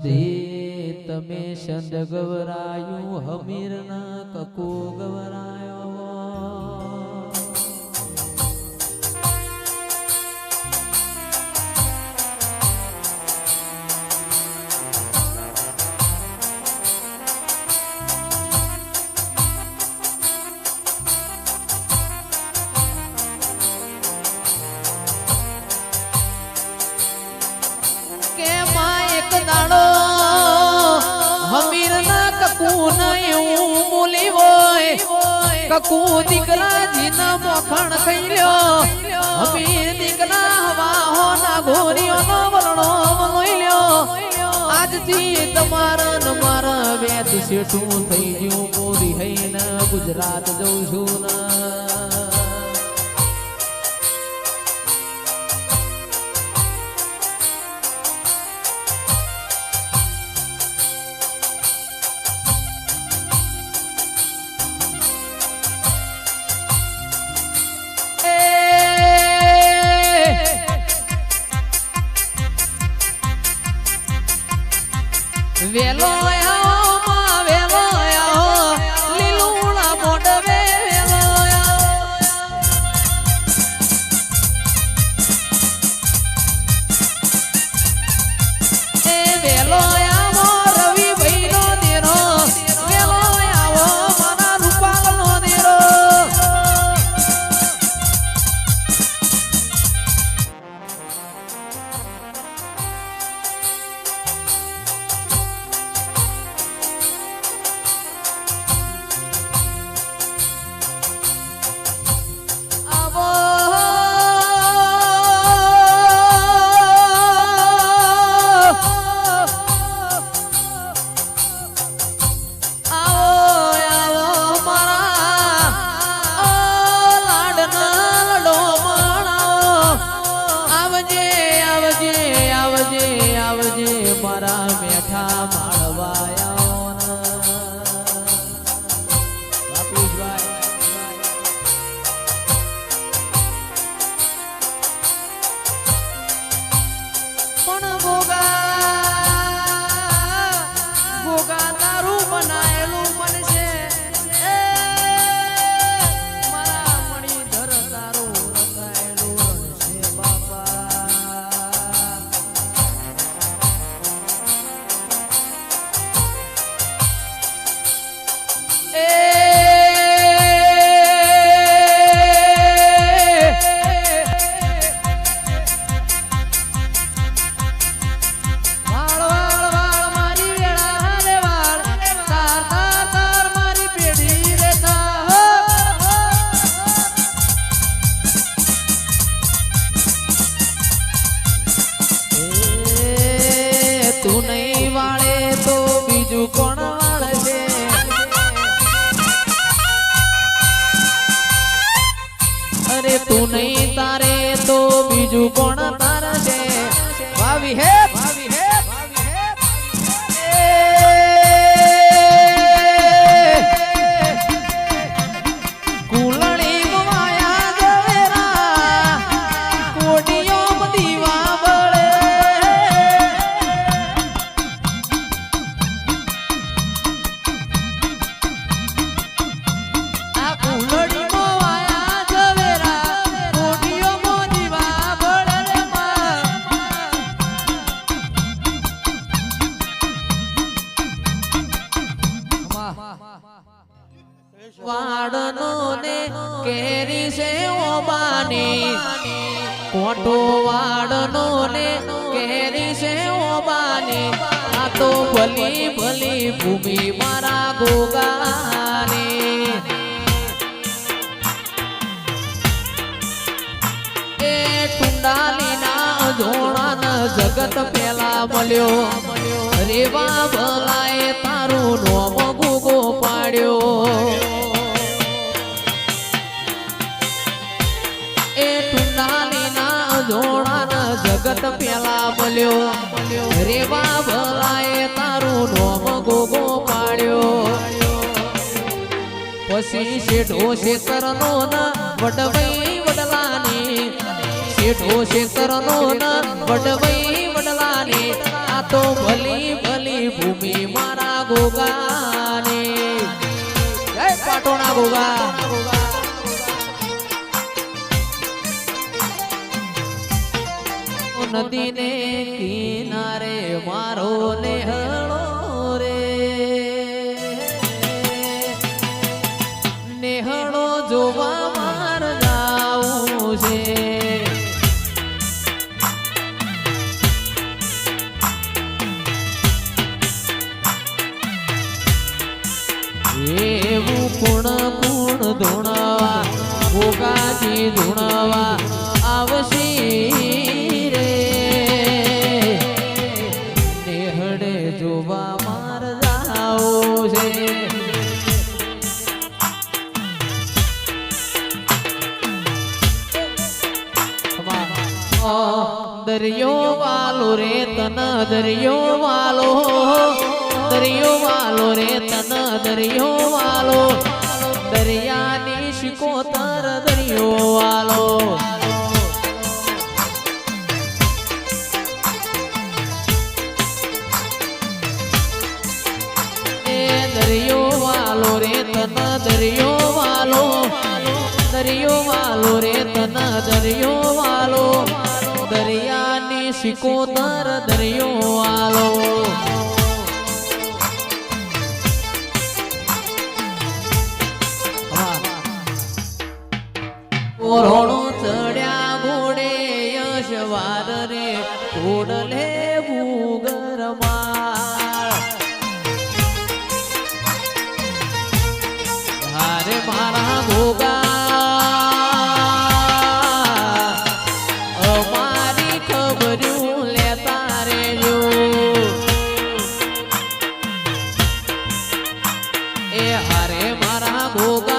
સધી તમે સંદ ગવરાયું હમીર ના કકુ ગવરાયો કકુ દીકરા જીના મોખણ ખાઈ લ્યો અમીર દીકરા હવા હો ના ગોરીઓ નો વલણો મલોઈ લ્યો આજથી તમારા ન મારા વેત શેઠું થઈ ગયું મોરી હઈને ગુજરાત જઉં છું ના વેલો આવો માં વેલો આવો લીલુડા મોડવે વેલો એ વેલો આવો રવિ ભાઈ નો દેરો વેલો આવો મારા રૂપાલ નો દેરો મારા મેઠા માળવાયા પણ ગોગા તારું બનાયેલું બનશે મારા મણીધર તારું રંગાયેલું બનશે બાપા તું નહીં વાળે તો બીજું કોણ વાળશે અરે તું નહીં તારે તો બીજું કોણ તારશે ભાવી હે ભાવી હે વાડનો ને કેરી છે ઓબાની કોટો વાડનો ને કેરી છે ઓબાની આ તો ભલી ભલી ભૂમિ મારા ગોગાની એ ટુંડાલીના જોડાના જગત પેલા મળ્યો રેવા ભલાએ તારું નોમ ગોગો પાડ્યો એ ટુંડાલીના જોડાના જગત પેલા મળ્યો રેવા ભલાએ તારું નોમ ગોગો પાડ્યો પછી શેઠો શેતરનો ના વડવઈ વડલાની શેઠો શેતરનો ના વડવઈ વડલાની આ તો ભલી ભલી ભૂમિ મારા ગોગાની જય પાટોણા ગોગા નદીને કિનારે મારો નેહળો રે નેહળો જોવા માર જાવું છે એવું કુણ કુણ ધૂણવા ગોગાજી ધૂણવા આવશે રે નેહડે જોવા માર જાઓ છે દરિયો વાલો રે તન દરિયો વાલો રે તન દરિયો વાલો દરિયાની શિકોતર દરિયો વાલો એ દરિયો વાલો રે તન દરિયો વાલો રે તન દરિયો વાલો દરિયાની શિકોતર દરિયો વાલો ઓરણો ચડ્યા ઘોડે યશવાદ રે ઘોડલે ભૂગરમાળ હારે મારા ગોગા અમારી ખબર્યું લેતા રેજો એ હારે મારા ગોગા